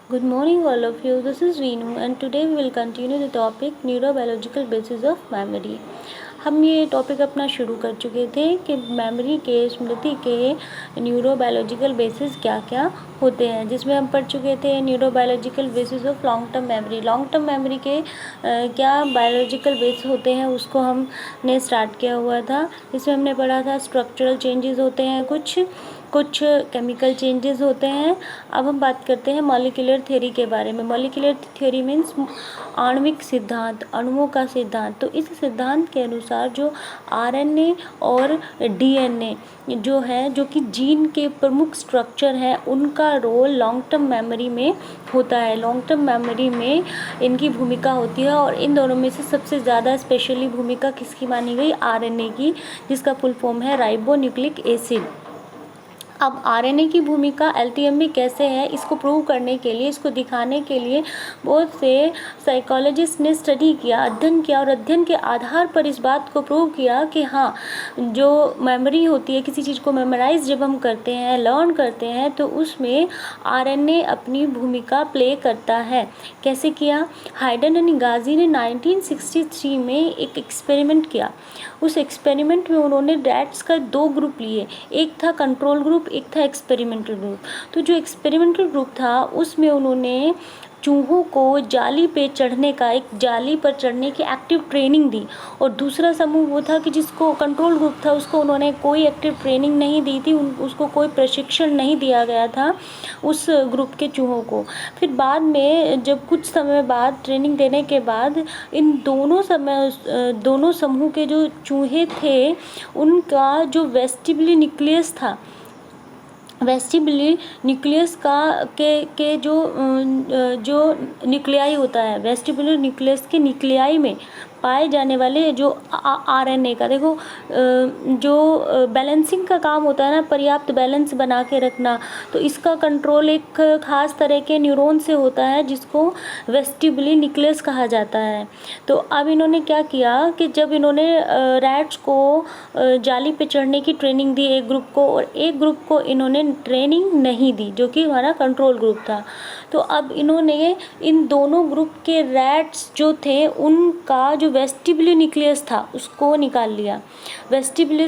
Good morning, all of you. This is Veenu, and today we will continue the topic neurobiological basis of memory. हम ये topic अपना शुरू कर चुके थे कि मेमोरी के स्मृति के न्यूरोबायोलॉजिकल बेसिस क्या क्या होते हैं, जिसमें हम पढ़ चुके थे neurobiological basis of long term memory. Long term memory के क्या बायोलॉजिकल बेस होते हैं उसको हमने स्टार्ट किया हुआ था। इसमें हमने पढ़ा था स्ट्रक्चरल चेंजेस होते हैं, कुछ केमिकल चेंजेस होते हैं। अब हम बात करते हैं मॉलिक्यूलर थ्योरी के बारे में। मॉलिक्यूलर थ्योरी मीन्स आणविक सिद्धांत, अणुओं का सिद्धांत। तो इस सिद्धांत के अनुसार जो आरएनए और डीएनए जो है, जो कि जीन के प्रमुख स्ट्रक्चर हैं, उनका रोल लॉन्ग टर्म मेमोरी में होता है। लॉन्ग टर्म मेमोरी में इनकी भूमिका होती है, और इन दोनों में से सबसे ज़्यादा स्पेशली भूमिका किसकी मानी गई? आरएनए की, जिसका फुल फॉर्म है राइबो न्यूक्लिक एसिड। अब आरएनए की भूमिका एलटीएम में कैसे है, इसको प्रूव करने के लिए, इसको दिखाने के लिए बहुत से साइकोलॉजिस्ट ने स्टडी किया, अध्ययन किया, और अध्ययन के आधार पर इस बात को प्रूव किया कि हाँ, जो मेमोरी होती है, किसी चीज़ को मेमोराइज जब हम करते हैं, लर्न करते हैं, तो उसमें आरएनए अपनी भूमिका प्ले करता है। कैसे किया? हाइडन एंड गाजी ने 1963 में एक एक्सपेरिमेंट किया। उस एक्सपेरिमेंट में उन्होंने रैट्स का 2 ग्रुप लिए, एक था कंट्रोल ग्रुप, एक था एक्सपेरिमेंटल ग्रुप। तो जो एक्सपेरिमेंटल ग्रुप था उसमें उन्होंने चूहों को जाली पे चढ़ने का, एक जाली पर चढ़ने की एक्टिव ट्रेनिंग दी, और दूसरा समूह वो था कि जिसको कंट्रोल ग्रुप था, उसको उन्होंने कोई एक्टिव ट्रेनिंग नहीं दी थी, उसको कोई प्रशिक्षण नहीं दिया गया था उस ग्रुप के चूहों को। फिर बाद में जब कुछ समय बाद ट्रेनिंग देने के बाद इन दोनों समूह के जो चूहे थे, उनका जो वेस्टिबुलरी न्यूक्लियस था, वेस्टिबुलरी न्यूक्लियस के जो न्यूक्लियाई होता है, वेस्टिबुलर न्यूक्लियस के न्यूक्लियाई में पाए जाने वाले जो आरएनए का, देखो जो बैलेंसिंग का काम होता है ना, पर्याप्त बैलेंस बना के रखना, तो इसका कंट्रोल एक खास तरह के न्यूरॉन से होता है जिसको वेस्टिबुलरी न्यूक्लियस कहा जाता है। तो अब इन्होंने क्या किया कि जब इन्होंने रैट्स को जाली पे चढ़ने की ट्रेनिंग दी एक ग्रुप को, और एक ग्रुप को इन्होंने ट्रेनिंग नहीं दी, जो कि हमारा कंट्रोल ग्रुप था। तो अब इन्होंने इन दोनों ग्रुप के रैट्स जो थे, उनका जो वेस्टिबुलरी न्यूक्लियस था उसको निकाल लिया। वेस्टिबुलरी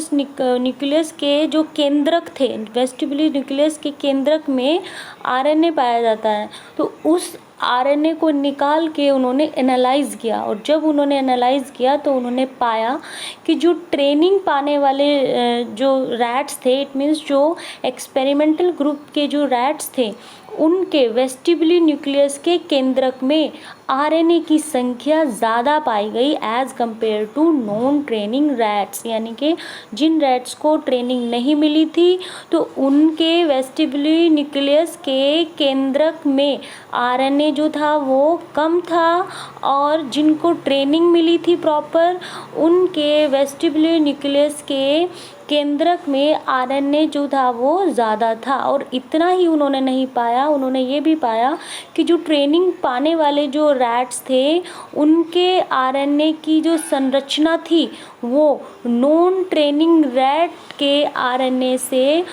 न्यूक्लियस के जो केंद्रक थे, वेस्टिबुलरी न्यूक्लियस के केंद्रक में आरएनए पाया जाता है। तो उस आरएनए को निकाल के उन्होंने एनालाइज किया, और जब उन्होंने एनालाइज किया तो उन्होंने पाया कि जो ट्रेनिंग पाने वाले जो रैट्स थे, इट मीन्स जो एक्सपेरिमेंटल ग्रुप के जो रैट्स थे, उनके वेस्टिबुलरी न्यूक्लियस के केंद्रक में आरएनए की संख्या ज़्यादा पाई गई as compare to non training rats. यानी कि जिन रैट्स को ट्रेनिंग नहीं मिली थी, तो उनके वेस्टिबुलरी न्यूक्लियस के केंद्रक में आरएनए जो था वो कम था, और जिनको ट्रेनिंग मिली थी प्रॉपर, उनके वेस्टिबुलरी न्यूक्लियस के केंद्रक में आरएनए जो था वो ज़्यादा था। और इतना ही उन्होंने नहीं पाया, उन्होंने ये भी पाया कि जो ट्रेनिंग पाने वाले जो रैट्स थे, उनके आरएनए की जो संरचना थी वो नॉन ट्रेनिंग रैट के आरएनए से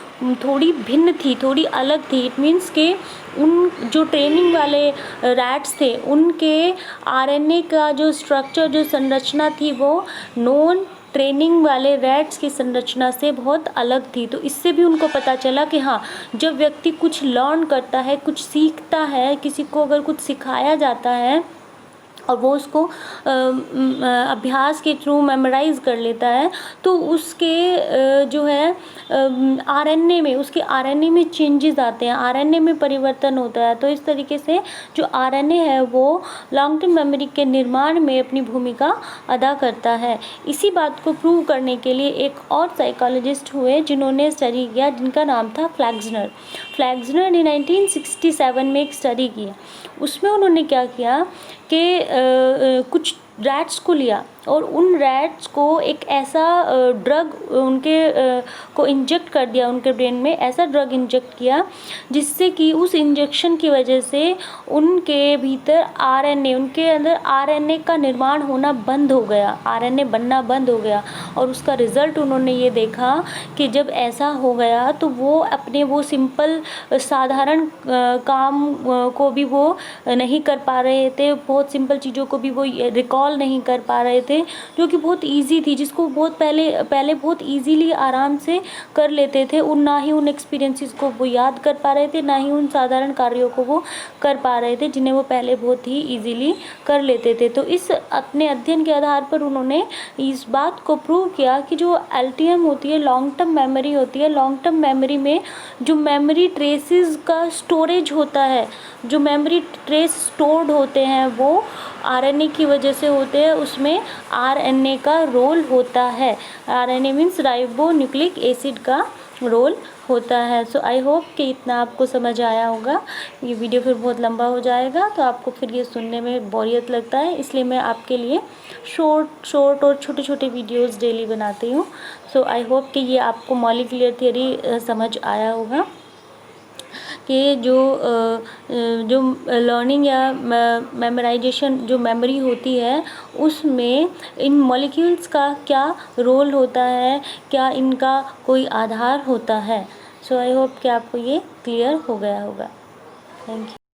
थोड़ी भिन्न थी, थोड़ी अलग थी। इट मीन्स के उन जो ट्रेनिंग वाले रैट्स थे, उनके आरएनए का जो स्ट्रक्चर, जो संरचना थी, वो नॉन ट्रेनिंग वाले रैट्स की संरचना से बहुत अलग थी। तो इससे भी उनको पता चला कि हाँ, जब व्यक्ति कुछ लर्न करता है, कुछ सीखता है, किसी को अगर कुछ सिखाया जाता है और वो उसको अभ्यास के थ्रू मेमोराइज कर लेता है, तो उसके जो है आरएनए में, उसके आरएनए में चेंजेस आते हैं, आरएनए में परिवर्तन होता है। तो इस तरीके से जो आरएनए है वो लॉन्ग टर्म मेमोरी के निर्माण में अपनी भूमिका अदा करता है। इसी बात को प्रूव करने के लिए एक और साइकोलॉजिस्ट हुए जिन्होंने स्टडी किया, जिनका नाम था फ्लैक्सनर। फ्लैक्सनर ने 1967 में एक स्टडी किया। उसमें उन्होंने क्या किया कि कुछ रैट्स को लिया और उन रैट्स को एक ऐसा ड्रग को इंजेक्ट कर दिया, उनके ब्रेन में ऐसा ड्रग इंजेक्ट किया जिससे कि उस इंजेक्शन की वजह से उनके भीतर आरएनए, उनके अंदर आरएनए का निर्माण होना बंद हो गया, आरएनए बनना बंद हो गया। और उसका रिज़ल्ट उन्होंने ये देखा कि जब ऐसा हो गया तो वो अपने वो सिंपल साधारण काम को भी वो नहीं कर पा रहे थे, बहुत सिंपल चीज़ों को भी वो रिकॉल नहीं कर पा रहे थे, जो कि बहुत इजी थी, जिसको बहुत पहले बहुत इजीली आराम से कर लेते थे। और ना ही उन एक्सपीरियंसेस को वो याद कर पा रहे थे, ना ही उन साधारण कार्यों को वो कर पा रहे थे जिन्हें वो पहले बहुत ही इजीली कर लेते थे। तो इस अपने अध्ययन के आधार पर उन्होंने इस बात को प्रूव किया कि जो एलटीएम होती है, लॉन्ग टर्म मेमोरी होती है, लॉन्ग टर्म मेमोरी में जो मेमोरी ट्रेसेस का स्टोरेज होता है, जो मेमोरी ट्रेस स्टोर्ड होते हैं वो आरएनए की वजह से होते हैं, उसमें आरएनए का रोल होता है। RNA means ribo nucleic acid का रोल होता है। सो आई होप कि इतना आपको समझ आया होगा। ये वीडियो फिर बहुत लंबा हो जाएगा तो आपको फिर ये सुनने में बोरियत लगता है, इसलिए मैं आपके लिए शॉर्ट और छोटे छोटे वीडियोस डेली बनाती हूँ। सो आई होप कि ये आपको मॉलिक्यूलर थियरी समझ आया होगा कि जो लर्निंग या मेमोराइजेशन जो मेमोरी होती है उसमें इन मॉलिक्यूल्स का क्या रोल होता है, क्या इनका कोई आधार होता है। सो आई होप कि आपको ये क्लियर हो गया होगा। Thank you.